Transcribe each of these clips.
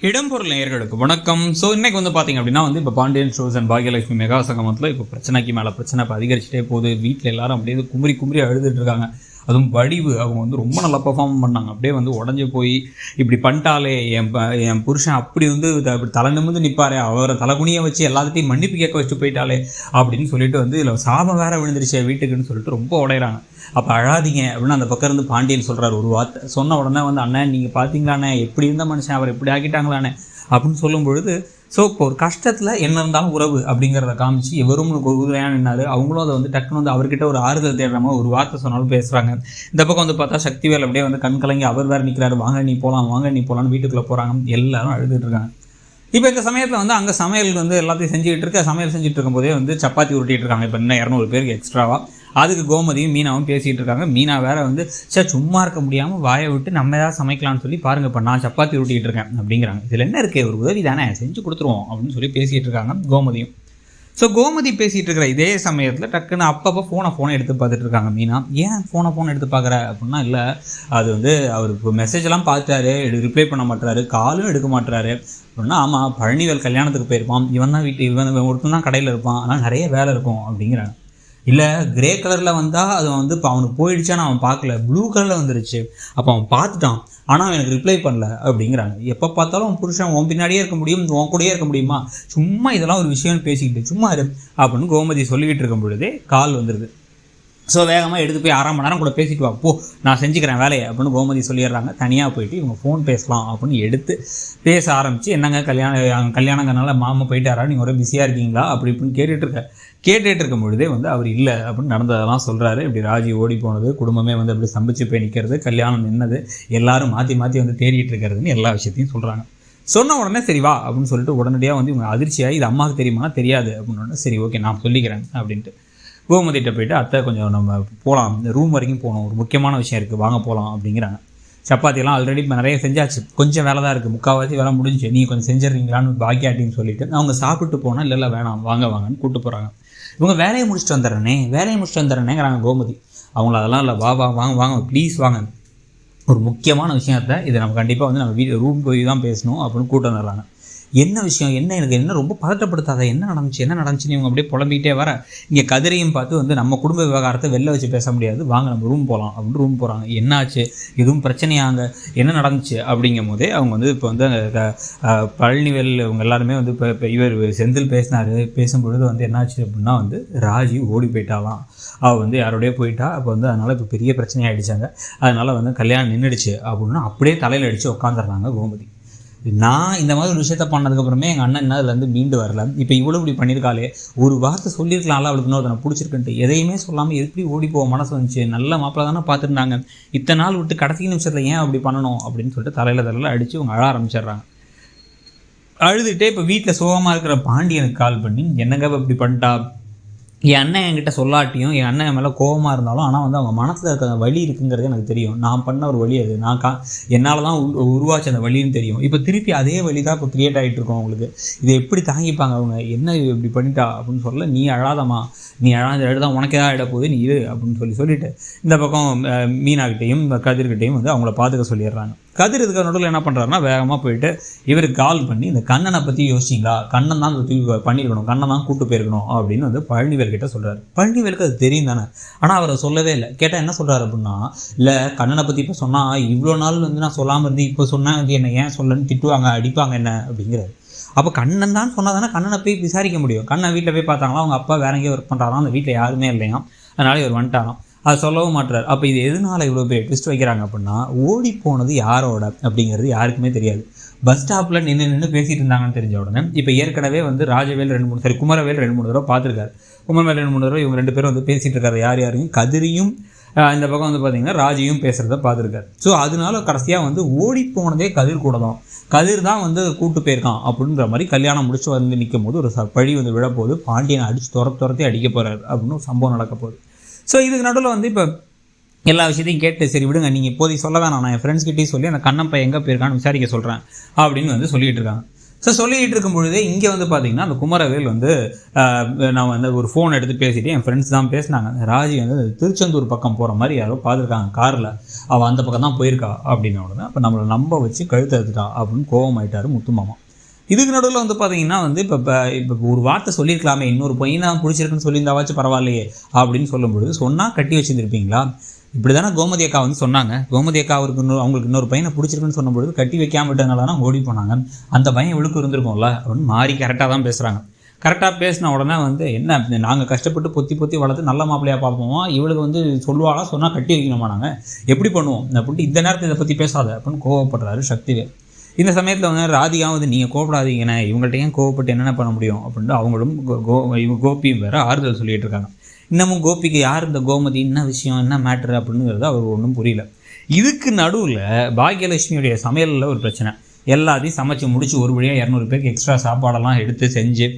இடம்பொருள் நேயர்களுக்கு வணக்கம். ஸோ இன்னைக்கு வந்து பார்த்தீங்க அப்படின்னா இப்போ Pandian shows and Bhagyalakshmi mega சங்கமத்தில் இப்போ பிரச்சனைக்கு மேலே பிரச்சனை இப்போ அதிகரிச்சுட்டே போகுது. வீட்டில் எல்லாரும் அப்படியே குமுறி குமுறி அழுதுட்டு இருக்காங்க. அதுவும் வடிவு அவங்க வந்து ரொம்ப நல்லா பெர்ஃபார்ம் பண்ணாங்க. அப்படியே வந்து உடஞ்சி போய் இப்படி பண்ணிட்டாலே என் புருஷன் அப்படி வந்து அப்படி தலை நிமிர்ந்து நிற்பாரு, அவரை தலைகுனியை வச்சு எல்லாத்தையும் மன்னிப்பு கேட்க வச்சுட்டு போயிட்டாலே அப்படின்னு சொல்லிட்டு வந்து இதில் சாபம் வேற விழுந்துருச்சு வீட்டுக்குன்னு சொல்லிட்டு ரொம்ப உடையிறாங்க. அப்போ அழாதீங்க அப்படின்னு அந்த பக்கம் இருந்து பாண்டியன் சொல்கிறார் ஒரு வார்த்தை. சொன்ன உடனே வந்து அண்ணன் நீங்கள் பார்த்தீங்களாண்ணே எப்படி இருந்த மனுஷன் அவர் எப்படி ஆக்கிட்டாங்களாண்ணே அப்படின்னு சொல்லும் பொழுது, ஸோ இப்போ ஒரு கஷ்டத்தில் என்ன இருந்தாலும் உறவு அப்படிங்கிறத காமிச்சு இவரும் உறுதுணையாக நின்னார். அவங்களும் அதை வந்து டக்குன்னு வந்து அவர்கிட்ட ஒரு ஆறுதல் தேடுற மாதிரி ஒரு வார்த்தை சொன்னாலும் பேசுகிறாங்க. இந்த பக்கம் வந்து பார்த்தா சக்திவேல் அப்படியே வந்து கண் கலங்கி அவர் வேறு நிற்கிறாரு, வாங்க நீ போகலான்னு வீட்டுக்குள்ளே போகிறாங்க. எல்லாரும் அழுதுட்டு இருக்காங்க. இப்போ இந்த சமயத்தில் வந்து அங்கே சமையல் வந்து எல்லாத்தையும் செஞ்சுக்கிட்டு இருக்க, சமையல் செஞ்சுட்டு இருக்கும்போதே வந்து சப்பாத்தி உருட்டிகிட்டு இருக்காங்க. இப்போ இன்னும் 200 பேருக்கு எக்ஸ்ட்ராவாக. அதுக்கு கோமதியும் மீனாவும் பேசிகிட்டு இருக்காங்க. மீனா வேற வந்து சார் சும்மா இருக்க முடியாமல் வாயை விட்டு நம்ம ஏதாவது சமைக்கலாம்னு சொல்லி பாருங்கள், இப்போ நான் சப்பாத்தி உருட்டிகிட்டு இருக்கேன் அப்படிங்கிறாங்க. இதில் என்ன இருக்குது, ஒரு உதவி தானே செஞ்சு கொடுத்துருவோம் அப்படின்னு சொல்லி பேசிகிட்டு இருக்காங்க கோமதியும். ஸோ கோமதி பேசிகிட்டு இருக்கிற இதே சமயத்தில் டக்குன்னு அப்பப்போ ஃபோனை எடுத்து பார்த்துட்டு இருக்காங்க மீனா. ஏன் ஃபோனை எடுத்து பார்க்குற அப்படின்னா, இல்லை அது வந்து அவர் இப்போ மெசேஜெல்லாம் பார்த்தாரு, ரிப்ளை பண்ண மாட்டுறாரு, காலும் எடுக்க மாட்டுறாரு அப்படின்னா. ஆமாம், பழனிவேல் கல்யாணத்துக்கு போயிருப்பான், இவன் தான் இவன் ஒருத்தன் தான் கடையில் இருப்பான், ஆனால் நிறைய வேலை இருக்கும் அப்படிங்கிறாங்க. இல்லை கிரே கலரில் வந்தால் அது வந்து இப்போ அவனுக்கு போயிடுச்சான்னு அவன் பார்க்கல, ப்ளூ கலரில் வந்துருச்சு, அப்போ அவன் பார்த்துட்டான் ஆனால் எனக்கு ரிப்ளை பண்ணல அப்படிங்கிறாங்க. எப்போ பார்த்தாலும் அவன் புருஷன் உன் பின்னாடியே இருக்க முடியும், உன் கூடயே இருக்க முடியுமா, சும்மா இதெல்லாம் ஒரு விஷயம்னு பேசிக்கிட்டு சும்மா இரு அப்படின்னு கோமதி சொல்லிக்கிட்டு இருக்கும் பொழுதே கால் வந்துடுது. ஸோ வேகமாக எடுத்து போய் 1/2 மணி நேரம் கூட பேசிட்டு வா போ, நான் செஞ்சுக்கிறேன் வேலையை அப்படின்னு கோமதி சொல்லிடுறாங்க. தனியாக போயிட்டு இவங்க ஃபோன் பேசலாம் அப்படின்னு எடுத்து பேச ஆரம்பித்து, என்னங்க கல்யாணங்கிறனால மாமா போயிட்டாரா, நீங்கள் ஒரே பிஸியாக இருக்கீங்களா அப்படி இப்படின்னு கேட்டுட்டு இருக்கும் பொழுதே வந்து அவர் இல்லை அப்படின்னு நடந்ததெல்லாம் சொல்கிறாரு. இப்படி ராஜி ஓடி போனது, குடும்பமே வந்து அப்படி சம்பிச்சு போய் நிற்கிறது, கல்யாணம் நின்னது, எல்லாரும் மாற்றி வந்து தேடிட்டு இருக்கிறதுன்னு எல்லா விஷயத்தையும் சொல்கிறாங்க. சொன்ன உடனே சரி வா அப்படின்னு சொல்லிட்டு உடனடியாக வந்து இவங்க அதிர்ச்சியாகி, இது அம்மாவுக்கு தெரியுமா, தெரியாது அப்படின்னு. சரி ஓகே நான் சொல்லிக்கிறேன் அப்படின்ட்டு கோமதிகிட்ட போயிட்டு, அத்தை கொஞ்சம் நம்ம போகலாம், ரூம் வரைக்கும் போகணும், ஒரு முக்கியமான விஷயம் இருக்குது, வாங்க போகலாம் அப்படிங்கிறாங்க. சப்பாத்தியெல்லாம் ஆல்ரெடி இப்போ நிறைய செஞ்சாச்சு, கொஞ்சம் வேலை தான் இருக்குது, 3/4 வேலை முடிஞ்சு, நீங்கள் கொஞ்சம் செஞ்சிடறீங்களான்னு பாக்கியாட்டின்னு சொல்லிவிட்டு அவங்க சாப்பிட்டு போனால் இல்லை வேணாம் வாங்கன்னு கூப்பிட்டு போகிறாங்க. இவங்க வேலையை முடிச்சுட்டு வந்துடுறேனேங்கிறாங்க கோமதி. அவங்கள அதெல்லாம் இல்லை, வாங்க ப்ளீஸ் வாங்க, ஒரு முக்கியமான விஷயத்தை இதை நம்ம கண்டிப்பாக வந்து நம்ம ரூம் போய் தான் பேசணும் அப்படின்னு கூப்பிட்டு வந்துடுறாங்க. என்ன விஷயம், எனக்கு என்ன ரொம்ப பதட்டப்படுத்தாத, என்ன நடந்துச்சுன்னு இவங்க அப்படியே புலம்பிக்கிட்டே வர, இங்கே கதிரையும் பார்த்து வந்து நம்ம குடும்ப விவகாரத்தை வெளில வச்சு பேச முடியாது, வாங்க நம்ம ரூம் போகலாம் அப்படின்னு ரூம் போகிறாங்க. என்னாச்சு, எதுவும் பிரச்சனையாங்க, என்ன நடந்துச்சு அப்படிங்கும் போதே அவங்க வந்து இப்போ வந்து பழனிவேல் இவங்க எல்லாருமே வந்து இப்போ இவர் செந்தில் பேசும்பொழுது வந்து என்னாச்சு அப்படின்னா வந்து ராஜி ஓடி போயிட்டாலாம், அவள் வந்து யாரோடய போயிட்டா, அப்போ வந்து அதனால் இப்போ பெரிய பிரச்சனையாகிடுச்சாங்க, அதனால் வந்து கல்யாணம் நின்றுடுச்சு அப்படின்னு அப்படியே தலையில் அடித்து உட்காந்துடுறாங்க கோமதி. நான் இந்த மாதிரி ஒரு விஷயத்த பண்ணதுக்கப்புறமே எங்கள் அண்ணன் என்ன அதுலேருந்து மீண்டு வரல, இப்போ இவ்வளோ இப்படி பண்ணியிருக்காளே, ஒரு வார்த்தை சொல்லியிருக்கலாம்ல அவளுக்கு, இன்னொரு நான் பிடிச்சிருக்குன்ட்டு எதையுமே சொல்லாமல் எப்படி ஓடி போக மனசு வந்துச்சு, நல்ல மாப்பிள்ள தானே பார்த்துருந்தாங்க, இத்தனை நாள் விட்டு கடைசி நிமிஷத்தில் ஏன் அப்படி பண்ணணும் அப்படின்னு சொல்லிட்டு தலையில் அடித்து அவங்க அழ ஆரம்பிச்சிடுறாங்க. அழுதுகிட்டே இப்போ வீட்டில் சோகமாக இருக்கிற பாண்டியனுக்கு கால் பண்ணி, என்னங்க இப்படி பண்ணிட்டா, என் அண்ணன் என்கிட்ட சொல்லாட்டியும் என் அண்ணன் மேலே கோபமாக இருந்தாலும், ஆனால் வந்து அவங்க மனசில் இருக்கிற வலி இருக்குங்கிறது எனக்கு தெரியும், நான் பண்ண ஒரு வழி அது, என்னால் தான் உருவாச்சு அந்த வலின்னு தெரியும், இப்போ திருப்பி அதே வழி தான் இப்போ க்ரியேட் ஆகிட்டு இருக்கோம் அவங்களுக்கு, இதை எப்படி தாங்கிப்பாங்க அவங்க, என்ன இப்படி பண்ணிட்டா அப்படின்னு சொல்ல, நீ அழாதம்மா, நீ அழுதான் உனக்கு ஏதாவது ஆகிட போகுது, நீ இரு அப்படின்னு சொல்லிட்டு இந்த பக்கம் மீனாக்கிட்டையும் கதிர்கிட்டையும் வந்து அவங்கள பார்த்துக்க சொல்லிடுறாங்க. கதிர் இதுக்கு நடுவில் என்ன பண்ணுறாருன்னா, வேகமாக போயிட்டு இவருக்கு கால் பண்ணி, இந்த கண்ணனை பற்றி யோசிச்சிங்களா, கண்ணன் தான் பண்ணியிருக்கணும், கண்ணன் தான் கூப்பிட்டு போயிருக்கணும் அப்படின்னு வந்து பழனிவேல் கிட்ட சொல்கிறாரு. பழனிவேலுக்கு அது தெரியும் தானே, ஆனால் அவரை சொல்லவே இல்லை. கேட்டால் என்ன சொல்கிறாரு அப்படின்னா, இல்லை கண்ணனை பற்றி இப்போ சொன்னால் இவ்வளோ நாள் வந்து நான் சொல்லாமல் இருந்து இப்போ சொன்னேன் வந்து என்னை ஏன் சொல்லன்னு திட்டுவாங்க, அடிப்பாங்க என்ன அப்படிங்கிறாரு. அப்போ கண்ணன் தான் சொன்னால் தானே கண்ணனை போய் விசாரிக்க முடியும். கண்ணன் வீட்டில் போய் பார்த்தாங்களா, அவங்க அப்பா வேற எங்கேயோ ஒர்க் பண்ணுறாராம், அந்த வீட்டில் யாருமே இல்லையாம், அதனால இவர் வந்துட்டாராம், அது சொல்லவும் மாட்டுறாரு. அப்போ இது எதனால் இவ்வளோ பேர் ட்விஸ்ட் வைக்கிறாங்க அப்படின்னா, ஓடி போனது யாரோட அப்படிங்கிறது யாருக்குமே தெரியாது. பஸ் ஸ்டாப்பில் நின்று பேசிகிட்டு இருந்தாங்கன்னு தெரிஞ்ச உடனே இப்போ ஏற்கனவே வந்து ராஜவேல் குமரவேல் 2-3 தடவை பார்த்துருக்காரு. குமரவேல் 2-3 தடவை இவங்க 2 பேரும் வந்து பேசிகிட்டு இருக்காரு. யாரையும் கதிரியும் இந்த பக்கம் வந்து பார்த்திங்கன்னா ராஜியும் பேசுகிறத பார்த்துருக்காரு. ஸோ அதனால கடைசியாக வந்து ஓடி போனதே கதிர் கூட தான், கதிர் தான் வந்து கூட்டு போயிருக்கான் அப்படின்ற மாதிரி கல்யாணம் முடிச்சு வந்து நிற்கும் போது ஒரு பழி வந்து விழப்போகுது, பாண்டியனை அடித்து துரத்தி அடிக்க போகிறாரு அப்படின்னு ஒரு சம்பவம் நடக்க போகுது. ஸோ இதுக்கு நடுவில் வந்து இப்போ எல்லா விஷயத்தையும் கேட்டு, சரி விடுங்க நீங்கள் இப்போதைக்கு சொல்ல வேணாம், நான் என் ஃப்ரெண்ட்ஸ்கிட்டையும் சொல்லி அந்த கண்ணப்பை எங்கே போயிருக்கான்னு விசாரிக்க சொல்கிறேன் அப்படின்னு வந்து சொல்லிகிட்டு இருக்காங்க. ஸோ சொல்லிகிட்டு இருக்கும் பொழுதே இங்கே வந்து பார்த்தீங்கன்னா அந்த குமரவேல் வந்து நான் வந்து ஒரு ஃபோன் எடுத்து பேசிவிட்டு என் ஃப்ரெண்ட்ஸ் தான் பேசினாங்க. ராஜி வந்து திருச்செந்தூர் பக்கம் போகிற மாதிரி யாரோ பார்த்துருக்காங்க காரில், அவள் அந்த பக்கம் தான் போயிருக்கா அப்படின்ன உடனே அப்போ நம்மளை நம்ப வச்சு கழுத்து எடுத்துட்டா அப்படின்னு கோவமாயிட்டார் முத்துமாமா. இதுக்கு நடுவில் வந்து பார்த்தீங்கன்னா வந்து இப்போ ஒரு வார்த்தை சொல்லியிருக்கலாமே, இன்னொரு பையனை பிடிச்சிருக்குன்னு சொல்லியிருந்தாவாச்சும் பரவாயில்லையே அப்படின்னு சொல்லும்பொழுது, சொன்னால் கட்டி வச்சுருந்துருப்பீங்களா? இப்படி தானே கோமதி அக்கா வந்து சொன்னாங்க. கோமதி அக்கா அவங்களுக்கு இன்னொரு பையனை பிடிச்சிருக்குன்னு சொன்னபொழுது கட்டி வைக்காம விட்டனால ஓடி போனாங்க. அந்த பையன் இவளுக்கு இருந்திருக்கும்ல அப்படின்னு மாறி கரெக்டாக தான் பேசுகிறாங்க. கரெக்டாக பேசின உடனே வந்து என்ன நாங்கள் கஷ்டப்பட்டு பொத்தி வளர்த்து நல்ல மாப்பிள்ளையாக பார்ப்போமா, இவளுக்கு வந்து சொல்லுவாளா, சொன்னால் கட்டி வைக்கணுமா, நாங்கள் எப்படி பண்ணுவோம் அப்படின்ட்டு இந்த நேரத்தில் இதை பற்றி பேசாத அப்படின்னு கோவப்படுறாரு சக்திவேல். இந்த சமயத்தில் வந்து ராதிகாவும் வந்து நீங்கள் கோவப்படாதீங்கண்ணே, இவங்கள்ட்ட ஏன் கோவப்பட்டு என்னென்ன பண்ண முடியும் அப்படின்ட்டு அவங்களும் கோபியும் வேறு ஆறுதல் சொல்லிகிட்டு இருக்காங்க. இன்னமும் கோபிக்கு யார் இந்த கோமதி, என்ன விஷயம், என்ன மேட்ரு அப்படிங்கிறது அவர் ஒன்றும் புரியல. இதுக்கு நடுவில் பாக்யலட்சுமியுடைய சமையலில் ஒரு பிரச்சனை. எல்லாத்தையும் சமைச்சு முடிச்சு ஒரு வழியாக 200 பேருக்கு எக்ஸ்ட்ரா சாப்பாடெல்லாம் எடுத்து செஞ்சு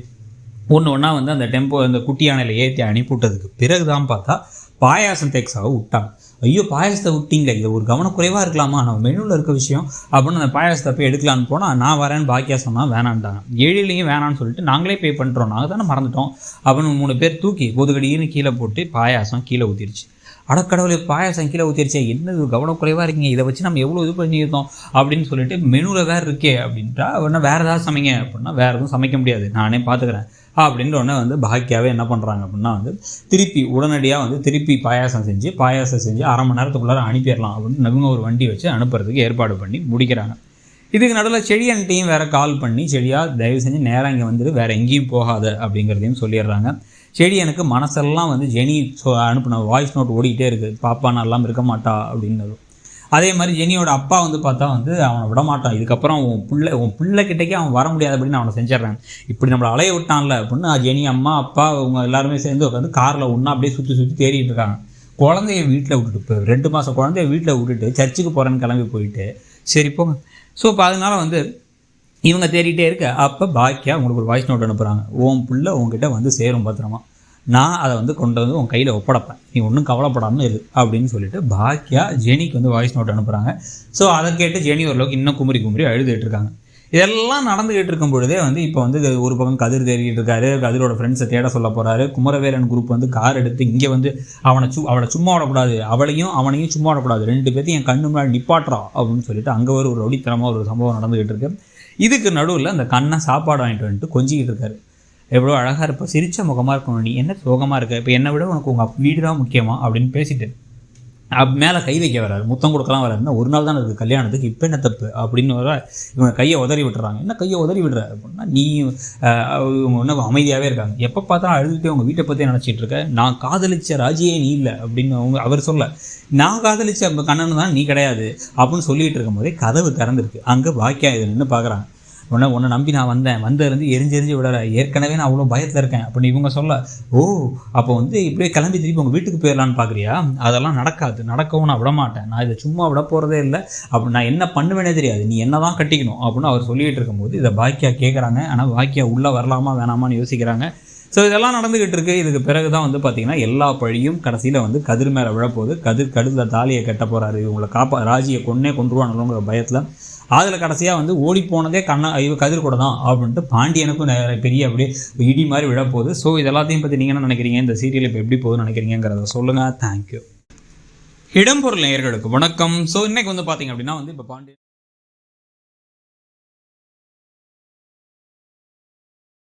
ஒன்றா வந்து அந்த அந்த குட்டி யானையில் ஏற்றி அனுப்பிவிட்டதுக்கு பிறகு தான் பார்த்தா பாயாசம் தேக்ஸாவை விட்டாங்க. ஐயோ பாயாசத்தை விட்டீங்களே, இது ஒரு கவனக்குறைவாக இருக்கலாமா, நம்ம மெனுவில் இருக்க விஷயம் அப்படின்னு அந்த பாயாசத்தை போய் எடுக்கலான்னு போனால் நான் வரேன்னு பாக்கியா சொன்னால் வேணான்ட்டாங்க. எழிலையும் வேணான்னு சொல்லிட்டு நாங்களே பே பண்ணுறோம், நாங்கள் தானே மறந்துட்டோம் அப்படின்னு 3 பேர் தூக்கி பொதுகடின்னு கீழே போட்டு பாயாசம் கீழே ஊற்றிருச்சு. அடக்கடவுளே பாயாசம் கீழே ஊற்றிருச்சே, என்ன கவனக்குறைவாக இருக்கீங்க, இதை வச்சு நம்ம எவ்வளோ இது பண்ணியிருந்தோம் அப்படின்னு சொல்லிட்டு மெனுவில் வேறு இருக்கே அப்படின்ட்டா உடனே வேறு ஏதாவது சமைங்க அப்படின்னா வேறு எதுவும் சமைக்க முடியாது, நானே பார்த்துக்கிறேன் அப்படின்ற உடனே வந்து பாக்கியாவே என்ன பண்ணுறாங்க அப்படின்னா வந்து திருப்பி உடனடியாக வந்து திருப்பி பாயாசம் செஞ்சு 1/2 மணி நேரத்துக்குள்ளார அனுப்பிடலாம் அப்படின்னு நவீன ஒரு வண்டி வச்சு அனுப்புறதுக்கு ஏற்பாடு பண்ணி முடிக்கிறாங்க. இதுக்கு நடுவில் செடியன்ட்டையும் வேறு கால் பண்ணி, செடியாக தயவு செஞ்சு நேராக இங்கே வந்துட்டு வேறு எங்கேயும் போகாத அப்படிங்கிறதையும் சொல்லிடுறாங்க. செடியனுக்கு மனசெல்லாம் வந்து ஜெனி அனுப்பின வாய்ஸ் நோட் ஓடிக்கிட்டே இருக்குது, பாப்பா நல்லா இருக்க மாட்டா அப்படின்னதும். அதே மாதிரி ஜெனியோட அப்பா வந்து பார்த்தா வந்து அவனை விடமாட்டான், இதுக்கப்புறம் உன் பிள்ளைக்கிட்டக்கே அவன் வர முடியாது அப்படின்னு அவனை செஞ்சிடறான். இப்படி நம்மளை அலைய விட்டான்ல அப்படின்னு ஜெனி அம்மா அப்பா அவங்க எல்லாருமே சேர்ந்து உட்காந்து காரில் ஒன்றா அப்படியே சுற்றி தேடிட்டு இருக்காங்க. குழந்தைய வீட்டில் விட்டுட்டு, இப்போ 2 மாதம் குழந்தைய வீட்டில் விட்டுட்டு சர்ச்சுக்கு போகிறேன்னு கிளம்பி போயிட்டு சரி போங்க. ஸோ இப்போ அதனால் வந்து இவங்க தேடிகிட்டே இருக்க அப்போ பாக்கியா உங்களுக்கு ஒரு வாய்ஸ் நோட் அனுப்புகிறாங்க. உன் பிள்ளை உங்ககிட்ட வந்து சேரும் பத்திரமா, நான் அதை வந்து கொண்டு வந்து உன் கையில் ஒப்படைப்பேன், நீ ஒன்றும் கவலைப்படாமல் இரு அப்படின்னு சொல்லிட்டு பாக்கியா ஜெனிக்கு வந்து வாய்ஸ் நோட் அனுப்புகிறாங்க. ஸோ அதை கேட்டு ஜெனி ஓரளவுக்கு இன்னும் குமரி அழுதுகிட்டு இருக்காங்க. இதெல்லாம் நடந்துகிட்டு இருக்கும் பொழுதே வந்து இப்போ வந்து ஒரு பக்கம் கதிர் தேடிட்டு இருக்காரு, கதிரோட ஃப்ரெண்ட்ஸை தேட சொல்ல போகிறாரு. குமரவேலன் குரூப் வந்து கார் எடுத்து இங்கே வந்து அவளை சும்மா விடக்கூடாது, அவனையும் சும்மா விடக்கூடாது, 2 பேர்த்தையும் என் கண்ணு முன்னாடி நிப்பாட்டுறா அப்படின்னு சொல்லிட்டு அங்கே ஒரு ரவுடித்தனமாக ஒரு சம்பவம் நடந்துகிட்டு இருக்கு. இதுக்கு நடுவில் அந்த கண்ணை சாப்பாடு வாங்கிட்டு வந்துட்டு கொஞ்சிக்கிட்டு இருக்காரு. எவ்வளோ அழகாக இருப்ப, சிரிச்ச முகமாக இருக்கணும், நீ என்ன சோகமாக இருக்க, இப்போ என்னை விட உனக்கு உங்கள் வீடு தான் முக்கியமா அப்படின்னு பேசிட்டு மேலே கை வைக்க வராரு, முத்தம் கொடுக்கலாம் வராருன்னா ஒரு நாள் தான் இருக்குது கல்யாணத்துக்கு, இப்போ என்ன தப்பு அப்படின்னு வர இவங்க கையை உதறி விட்டுறாங்க. என்ன கையை உதறி விடுற அப்படின்னா நீ இவங்க ஒன்றும் அமைதியாகவே இருக்காங்க, எப்போ பார்த்தா அழுதுகிட்டே உங்கள் வீட்டை பற்றி நினச்சிட்டு இருக்க, நான் காதலிச்ச ராஜியே நீ இல்லை அப்படின்னு அவர் சொல்ல, நான் காதலிச்ச கண்ணன் தான் நீ கிடையாது அப்படின்னு சொல்லிகிட்டு இருக்கும் போதே கதவு திறந்துருக்கு. அங்கே பாக்கியா இதை நின்று பார்க்குறாங்க. உன்னை நம்பி நான் வந்ததுலேருந்து எரிஞ்சு விடற, ஏற்கனவே நான் அவ்வளோ பயத்தில் இருக்கேன் அப்படின்னு இவங்க சொல்ல, ஓ அப்போ வந்து இப்படியே கிளம்பி திருப்பி உங்கள் வீட்டுக்கு போயிடலான்னு பார்க்குறியா, அதெல்லாம் நடக்கவும் நான் விட மாட்டேன், நான் இதை சும்மா விட போகிறதே இல்லை, அப்படி நான் என்ன பண்ணுவேனே தெரியாது, நீ என்ன தான் கட்டிக்கணும் அப்படின்னு அவர் சொல்லிகிட்டு இருக்கும்போது இதை பாக்கியா கேட்குறாங்க. ஆனால் பாக்கியா உள்ளே வரலாமா வேணாமான்னு யோசிக்கிறாங்க. ஸோ இதெல்லாம் நடந்துக்கிட்டு இருக்குது. இதுக்கு பிறகு தான் வந்து பார்த்திங்கன்னா எல்லா பழியும் கடைசியில் வந்து கதிர் மேலே விழப்போகுது. கழுத்தில் தாலியை கட்ட போகிறாரு, இவங்களை ராஜியை கொன்றுவானுங்கிற பயத்தில். அதில் கடைசியாக வந்து ஓடி போனதே கதிர் கூட தான் அப்படின்ட்டு பாண்டியனுக்கும் பெரிய அப்படியே இடி மாதிரி விழப்போகுது. ஸோ இதெல்லாத்தையும் பற்றி நீங்கள் என்ன நினைக்கிறீங்க, இந்த சீரியல் இப்போ எப்படி போகுதுன்னு நினைக்கிறீங்கிறத சொல்லுங்கள். தேங்க்யூ. இடம்பொருள் நேயர்களுக்கு வணக்கம். ஸோ இன்றைக்கி வந்து பார்த்திங்க அப்படின்னா வந்து இப்போ பாண்டியன்